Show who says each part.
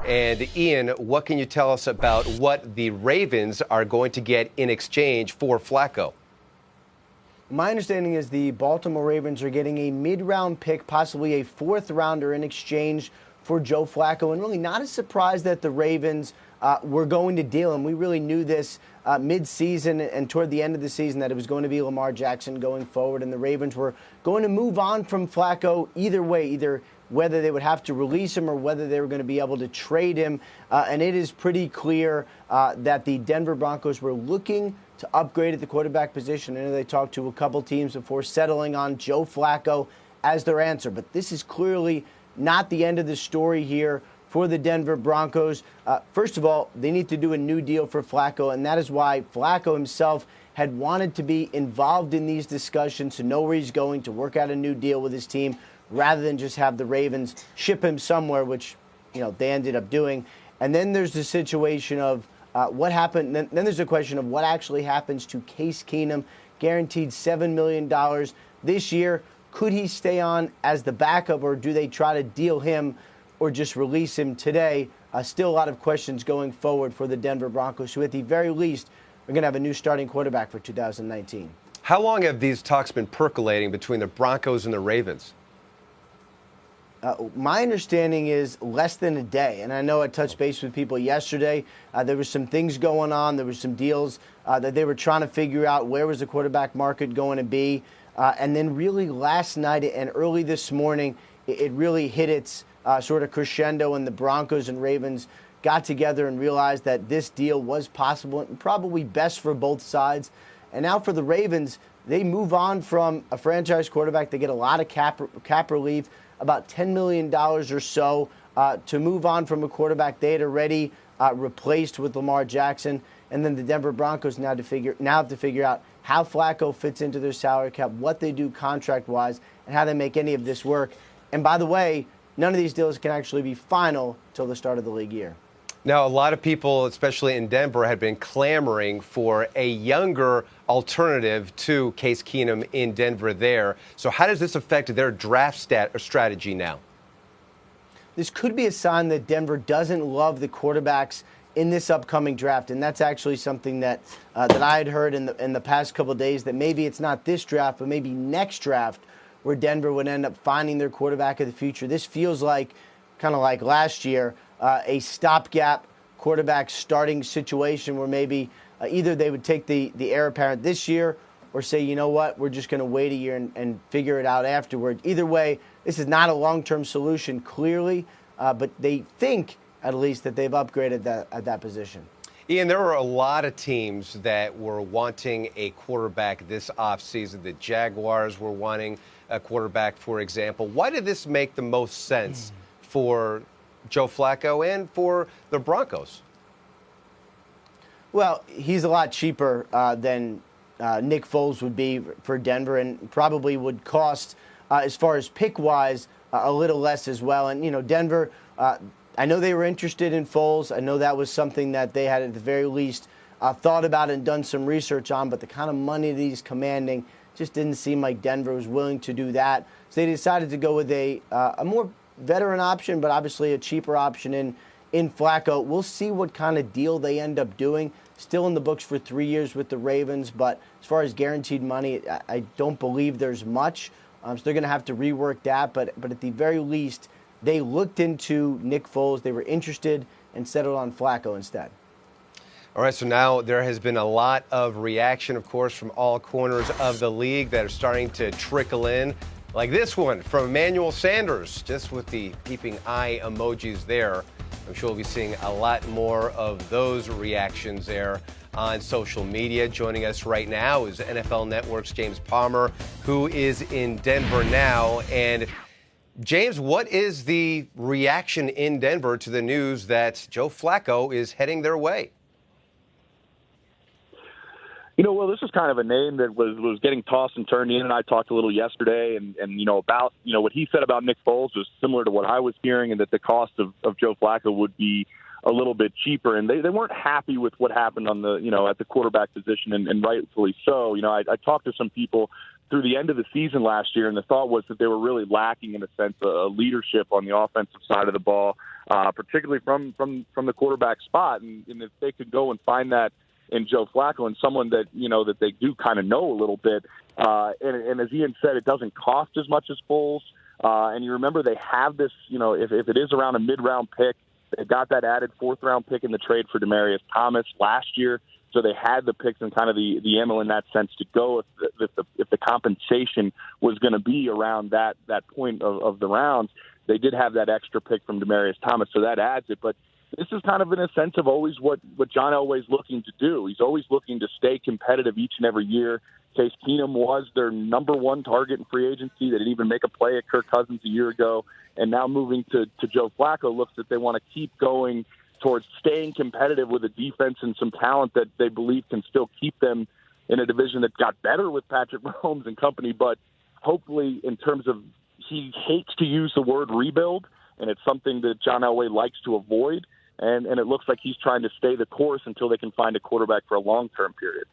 Speaker 1: And Ian, what can you tell us about what the Ravens are going to get in exchange for Flacco?
Speaker 2: My understanding is the Baltimore Ravens are getting a mid-round pick, possibly a fourth-rounder in exchange for Joe Flacco. And really not a surprise that the Ravens were going to deal him. We really knew this mid-season and toward the end of the season that it was going to be Lamar Jackson going forward. And the Ravens were going to move on from Flacco either way, either whether they would have to release him or whether they were going to be able to trade him. And it is pretty clear that the Denver Broncos were looking to upgrade at the quarterback position. I know they talked to a couple teams before settling on Joe Flacco as their answer. But this is clearly not the end of the story here for the Denver Broncos. First of all, they need to do a new deal for Flacco, and that is why Flacco himself had wanted to be involved in these discussions to know where he's going, to work out a new deal with his team, rather than just have the Ravens ship him somewhere, which they ended up doing. And then there's the situation of what happened. Then there's the question of what actually happens to Case Keenum, guaranteed $7 million this year. Could he stay on as the backup, or do they try to deal him or just release him today? Still a lot of questions going forward for the Denver Broncos, who at the very least are going to have a new starting quarterback for 2019.
Speaker 1: How long have these talks been percolating between the Broncos and the Ravens?
Speaker 2: My understanding is less than a day, and I know I touched base with people yesterday. There were some things going on. There were some deals that they were trying to figure out where was the quarterback market going to be. And then really last night and early this morning, it really hit its sort of crescendo, and the Broncos and Ravens got together and realized that this deal was possible and probably best for both sides. And now for the Ravens, they move on from a franchise quarterback. They get a lot of cap relief, about $10 million or so, to move on from a quarterback they had already replaced with Lamar Jackson. And then the Denver Broncos now have to figure out how Flacco fits into their salary cap, what they do contract-wise, and how they make any of this work. And by the way, none of these deals can actually be final till the start of the league year.
Speaker 1: Now, a lot of people, especially in Denver, had been clamoring for a younger alternative to Case Keenum in Denver there. So how does this affect their draft strategy now?
Speaker 2: This could be a sign that Denver doesn't love the quarterbacks in this upcoming draft, and that's actually something that I had heard in the past couple of days, that maybe it's not this draft, but maybe next draft, where Denver would end up finding their quarterback of the future. This feels like, kind of like last year, a stopgap quarterback starting situation where maybe either they would take the heir apparent this year or say, you know what, we're just going to wait a year and figure it out afterward. Either way, this is not a long-term solution, clearly, but they think, at least, that they've upgraded at that position.
Speaker 1: Ian, there were a lot of teams that were wanting a quarterback this offseason. The Jaguars were wanting a quarterback, for example. Why did this make the most sense for Joe Flacco and for the Broncos?
Speaker 2: Well, he's a lot cheaper than Nick Foles would be for Denver, and probably would cost, as far as pick-wise, a little less as well. And, Denver, I know they were interested in Foles. I know that was something that they had at the very least thought about and done some research on, but the kind of money that he's commanding just didn't seem like Denver was willing to do that. So they decided to go with a more veteran option, but obviously a cheaper option in Flacco. We'll see what kind of deal they end up doing. Still in the books for 3 years with the Ravens, but as far as guaranteed money, I don't believe there's much. So they're going to have to rework that, but at the very least, they looked into Nick Foles. They were interested and settled on Flacco instead.
Speaker 1: All right, so now there has been a lot of reaction, of course, from all corners of the league that are starting to trickle in, like this one from Emmanuel Sanders, just with the peeping eye emojis there. I'm sure we'll be seeing a lot more of those reactions there on social media. Joining us right now is NFL Networks' James Palmer, who is in Denver now. And James, what is the reaction in Denver to the news that Joe Flacco is heading their way?
Speaker 3: Well, this is kind of a name that was getting tossed and turned. Ian and I talked a little yesterday, and about what he said about Nick Foles was similar to what I was hearing, and that the cost of Joe Flacco would be a little bit cheaper. And they weren't happy with what happened on the at the quarterback position, and rightfully so. I talked to some people through the end of the season last year, and the thought was that they were really lacking, in a sense, a leadership on the offensive side of the ball. particularly from the quarterback spot. And if they could go and find that in Joe Flacco and someone that, that they do kind of know a little bit. And as Ian said, it doesn't cost as much as Foles. And you remember they have this, if it is around a mid-round pick, they got that added fourth-round pick in the trade for Demaryius Thomas last year. So they had the picks and kind of the ammo in that sense to go if the compensation was going to be around that point of the rounds. They did have that extra pick from Demaryius Thomas, so that adds it. But this is kind of in a sense of always what John Elway's looking to do. He's always looking to stay competitive each and every year. Case Keenum was their number one target in free agency. They didn't even make a play at Kirk Cousins a year ago. And now moving to Joe Flacco looks that they want to keep going towards staying competitive with a defense and some talent that they believe can still keep them in a division that got better with Patrick Mahomes and company. But hopefully in terms of, he hates to use the word rebuild, and it's something that John Elway likes to avoid. And it looks like he's trying to stay the course until they can find a quarterback for a long-term period.